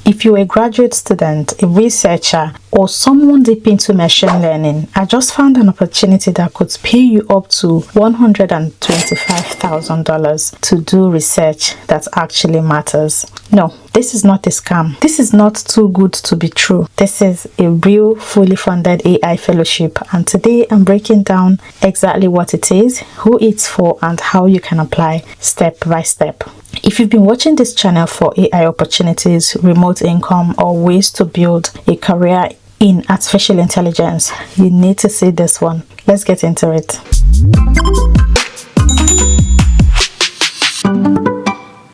If you're a graduate student, a researcher, or someone deep into machine learning, I just found an opportunity that could pay you up to $125,000 to do research that actually matters. No, this is not a scam. This is not too good to be true. This is a real, fully funded AI fellowship, and today I'm breaking down exactly what it is, who it's for, and how you can apply step by step. If you've been watching this channel for AI opportunities, remote income, or ways to build a career in artificial intelligence, you need to see this one. Let's get into it.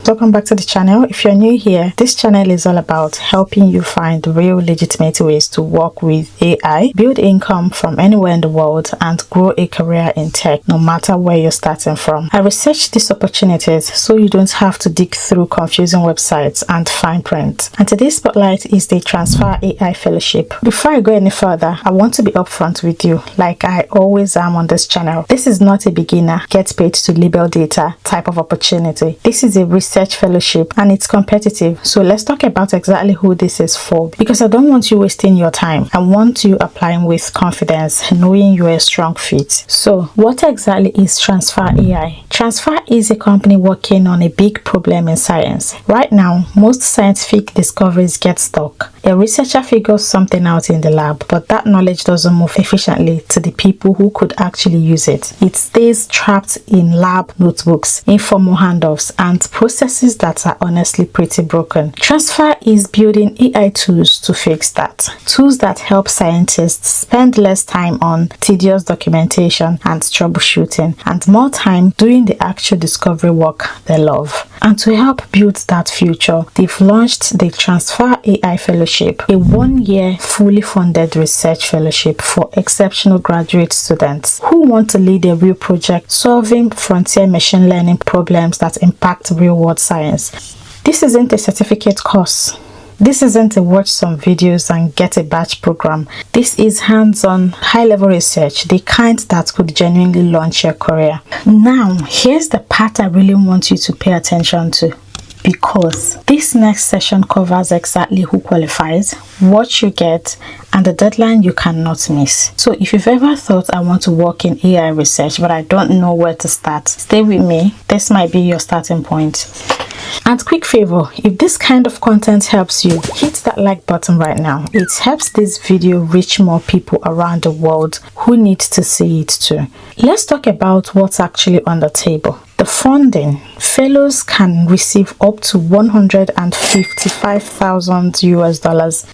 Welcome back to the channel. If you're new here, this channel is all about helping you find real legitimate ways to work with AI, build income from anywhere in the world, and grow a career in tech no matter where you're starting from. I researched these opportunities so you don't have to dig through confusing websites and fine print. And today's spotlight is the Transfyr AI Fellowship. Before I go any further, I want to be upfront with you, like I always am on this channel. This is not a beginner, get paid to label data type of opportunity. This is a research fellowship and it's competitive. So let's talk about exactly who this is for, because I don't want you wasting your time. I want you applying with confidence, knowing you're a strong fit. So what exactly is Transfyr AI? Transfyr is a company working on a big problem in science. Right now, most scientific discoveries get stuck. A researcher figures something out in the lab, but that knowledge doesn't move efficiently to the people who could actually use it. It stays trapped in lab notebooks, informal handoffs, and processes that are honestly pretty broken. Transfyr is building AI tools to fix that. Tools that help scientists spend less time on tedious documentation and troubleshooting, and more time doing the actual discovery work they love. And to help build that future, they've launched the Transfyr AI Fellowship, a one-year fully funded research fellowship for exceptional graduate students who want to lead a real project solving frontier machine learning problems that impact real-world science. This isn't a certificate course. This isn't a watch some videos and get a badge program. This is hands-on, high-level research, the kind that could genuinely launch your career. Now, here's the part I really want you to pay attention to, because this next session covers exactly who qualifies, what you get, and the deadline you cannot miss. So if you've ever thought, I want to work in AI research but I don't know where to start, stay with me. This might be your starting point. And quick favor, if this kind of content helps you, hit that like button right now. It helps this video reach more people around the world who need to see it too. Let's talk about what's actually on the table. The funding. Fellows can receive up to $155,000 US.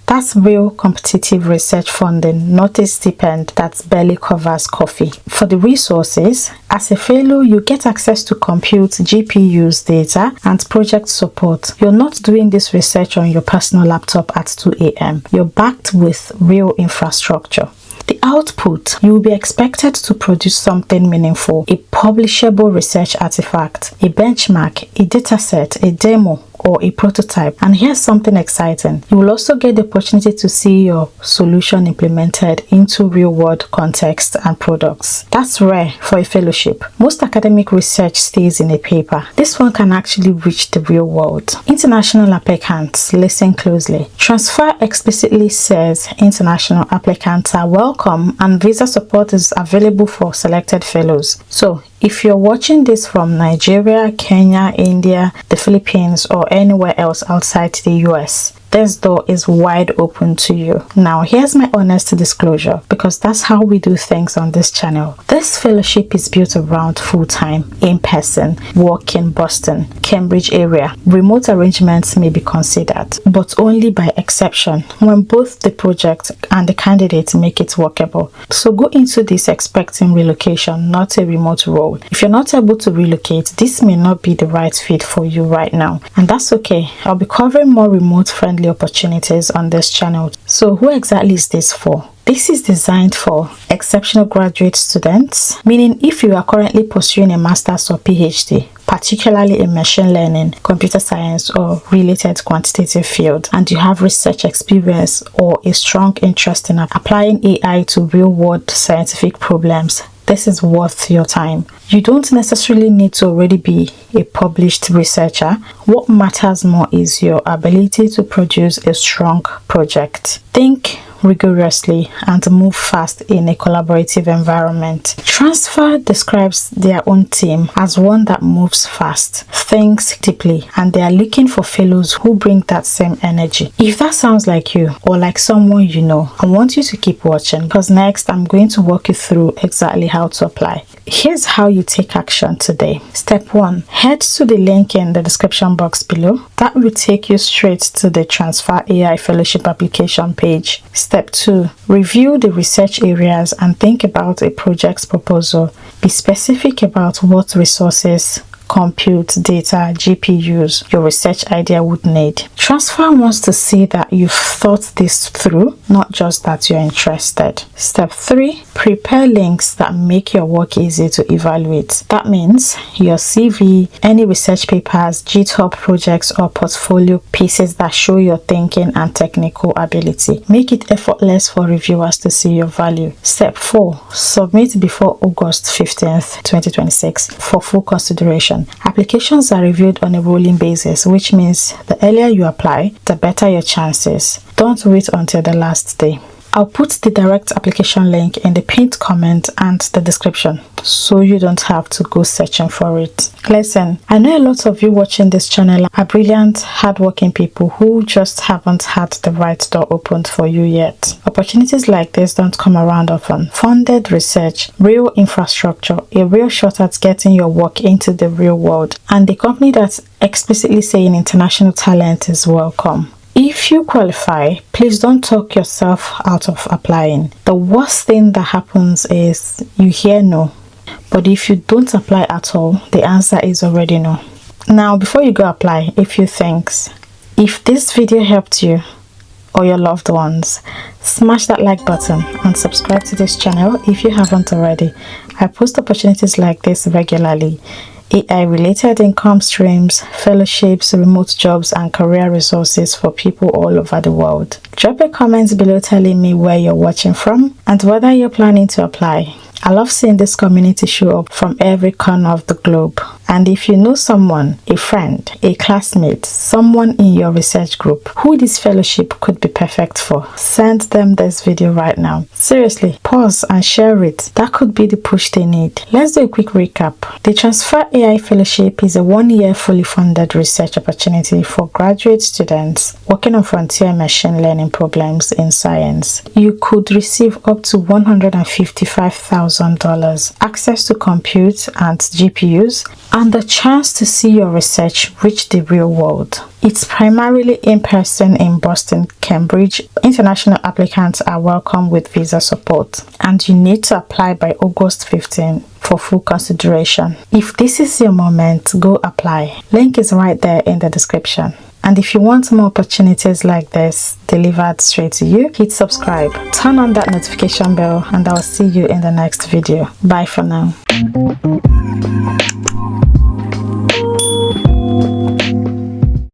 That's real competitive research funding, not a stipend that barely covers coffee. For the resources, as a fellow, you get access to compute, GPUs, data, and project support. You're not doing this research on your personal laptop at 2 a.m. You're backed with real infrastructure. The output, you will be expected to produce something meaningful, a publishable research artifact, a benchmark, a dataset, a demo, or a prototype. And here's something exciting. You will also get the opportunity to see your solution implemented into real-world context and products. That's rare for a fellowship. Most academic research stays in a paper. This one can actually reach the real world. International applicants, listen closely. Transfyr explicitly says international applicants are welcome and visa support is available for selected fellows. So if you're watching this from Nigeria, Kenya, India, the Philippines, or anywhere else outside the US, this door is wide open to you. Now, here's my honest disclosure, because that's how we do things on this channel. This fellowship is built around full-time, in-person, work in Boston, Cambridge area. Remote arrangements may be considered, but only by exception, when both the project and the candidate make it workable. So go into this expecting relocation, not a remote role. If you're not able to relocate, this may not be the right fit for you right now, and that's okay. I'll be covering more remote-friendly opportunities on this channel. So who exactly is this for? This is designed for exceptional graduate students, meaning if you are currently pursuing a master's or PhD, particularly in machine learning, computer science, or related quantitative field, and you have research experience or a strong interest in applying AI to real-world scientific problems, this is worth your time. You don't necessarily need to already be a published researcher. What matters more is your ability to produce a strong project. Think rigorously and move fast in a collaborative environment. Transfyr describes their own team as one that moves fast, thinks deeply, and they are looking for fellows who bring that same energy. If that sounds like you or like someone you know, I want you to keep watching, because next I'm going to walk you through exactly how to apply. Here's how you take action today. Step 1. Head to the link in the description box below. That will take you straight to the Transfyr AI Fellowship application page. Step 2. Review the research areas and think about a project's proposal. Be specific about what resources, compute, data, GPUs your research idea would need. Transfyr wants to see that you've thought this through, not just that you're interested. Step 3. Prepare links that make your work easy to evaluate. That means your CV, any research papers, GitHub projects, or portfolio pieces that show your thinking and technical ability. Make it effortless for reviewers to see your value. Step 4. Submit before August 15th, 2026 for full consideration. Applications are reviewed on a rolling basis, which means the earlier you apply, the better your chances. Don't wait until the last day. I'll put the direct application link in the pinned comment and the description, so you don't have to go searching for it. Listen, I know a lot of you watching this channel are brilliant, hardworking people who just haven't had the right door opened for you yet. Opportunities like this don't come around often. Funded research, real infrastructure, a real shot at getting your work into the real world, and a company that's explicitly saying international talent is welcome. If you qualify, please don't talk yourself out of applying. The worst thing that happens is you hear no. But if you don't apply at all, the answer is already no. Now, before you go apply, a few things. If this video helped you or your loved ones, smash that like button and subscribe to this channel if you haven't already. I post opportunities like this regularly. AI-related income streams, fellowships, remote jobs, and career resources for people all over the world. Drop a comment below telling me where you're watching from and whether you're planning to apply. I love seeing this community show up from every corner of the globe. And if you know someone, a friend, a classmate, someone in your research group who this fellowship could be perfect for, send them this video right now. Seriously, pause and share it. That could be the push they need. Let's do a quick recap. The Transfyr AI Fellowship is a one-year fully funded research opportunity for graduate students working on frontier machine learning problems in science. You could receive up to $155,000, access to compute and GPUs, and the chance to see your research reach the real world. It's primarily in person in Boston, Cambridge. International applicants are welcome with visa support, and you need to apply by August 15 for full consideration. If this is your moment, go apply. Link is right there in the description. And if you want more opportunities like this delivered straight to you, hit subscribe, turn on that notification bell, and I'll see you in the next video. Bye for now.